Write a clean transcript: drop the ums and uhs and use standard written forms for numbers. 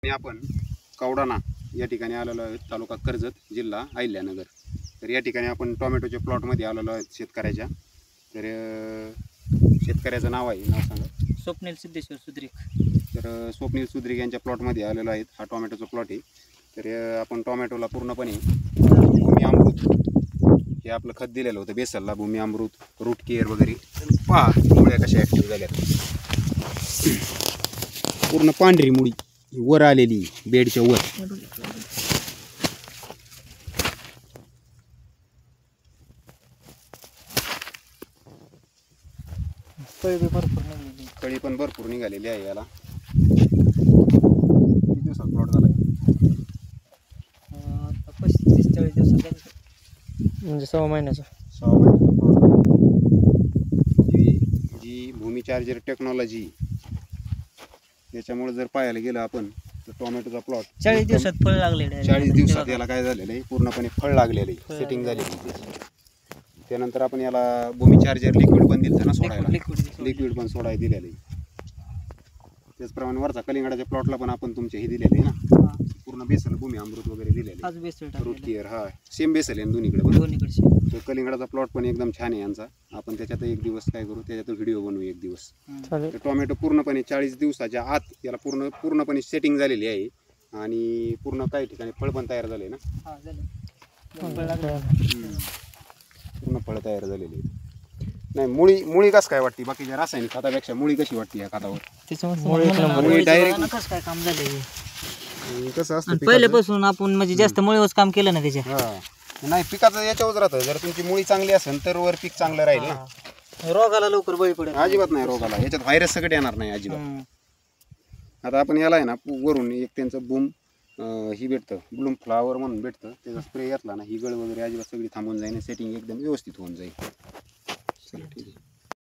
ठिकाणी आपण कवडाणा या ठिकाणी आलेलो आहोत, तालुका कर्जत, जिल्हा अहिल्यानगर. तर या ठिकाणी आपण टोमॅटोच्या प्लॉटमध्ये आलेलो आहोत शेतकऱ्याच्या. तर शेतकऱ्याचं नाव आहे, नाव सांगा. स्वप्नील सिद्धेश्वर सुद्रिक. तर स्वप्नील सुद्रिक यांच्या प्लॉटमध्ये आलेलो आहेत. हा टोमॅटोचा प्लॉट आहे. तर आपण टोमॅटोला पूर्णपणे भूमी अमृत हे आपलं खत दिलेलं होतं बेसलला, भूमी अमृत, रूट केअर वगैरे. पहा मुळ्या कशा ॲक्टिव्ह झाल्या, पूर्ण पांढरी मुळी वर आलेली बेडच्या वर. कळी पण भरपूर निघालेली आहे याला. किती दिवसात प्लॉट झाला? 35-40 दिवसात, म्हणजे 6 महिन्याचा. 6 महिन्याचा प्लॉट. जी भूमी चार्जर टेक्नॉलॉजी, त्याच्यामुळे जर पाहायला गेलं आपण तर टोमॅटोचा प्लॉट 40 दिवसात फळ लागले. 40 दिवसात याला काय झालेलं आहे, पूर्णपणे फळ लागलेलं आहे, सेटिंग झालेली आहे. त्यानंतर आपण याला भूमी चार्जर लिक्विड पण दिलं ना सोडायला, लिक्विड पण सोडायला दिलेलं आहे. त्याचप्रमाणे वरचा कलिंगडाच्या प्लॉटला पण आपण तुमचे हे दिलेले आहे ना, पूर्ण बेसल भूमी अमृत वगैरे दिलेले आहे, रूट केअर. हा सेम बेसल आहे दोन्हीकडे पण. तो कलिंगडाचा प्लॉट पण एकदम छान आहे यांचा. आपण त्याच्यात एक दिवस काय करू, त्याच्यात व्हिडिओ बनवू एक दिवस. तर टोमॅटो पूर्णपणे 40 दिवसाच्या आत याला पूर्णपणे सेटिंग झालेली आहे आणि पूर्ण काही ठिकाणी फळ पण तयार झाले ना, पूर्ण फळ तयार झालेली आहे. नाही मुळी कसं काय वाटते बाकीच्या रासायनिक खतापेक्षा मुळी कशी वाटते या खतावर? मुळी डायरेक्ट काय काम झाले कसं असतं पहिल्यापासून आपण म्हणजे जास्त मुळीवरच काम केलं ना त्याच्या. नाही पिकाचं याच्यावरच राहतं. जर तुमची मुळी चांगली असेल तर वर पीक चांगलं राहील ना. रोगाला लवकर बळी पडेल अजिबात नाही रोगाला, याच्यात व्हायरस सगळे येणार नाही अजिबात. आता आपण याला आहे ना वरून एक त्यांचं बूम ही भेटतं, ब्लूम फ्लावर म्हणून भेटतं, त्याचा स्प्रे घेतला ना ही गळ वगैरे अजिबात सगळी थांबून जाईल, सेटिंग एकदम व्यवस्थित होऊन जाईल. चला ठीक आहे.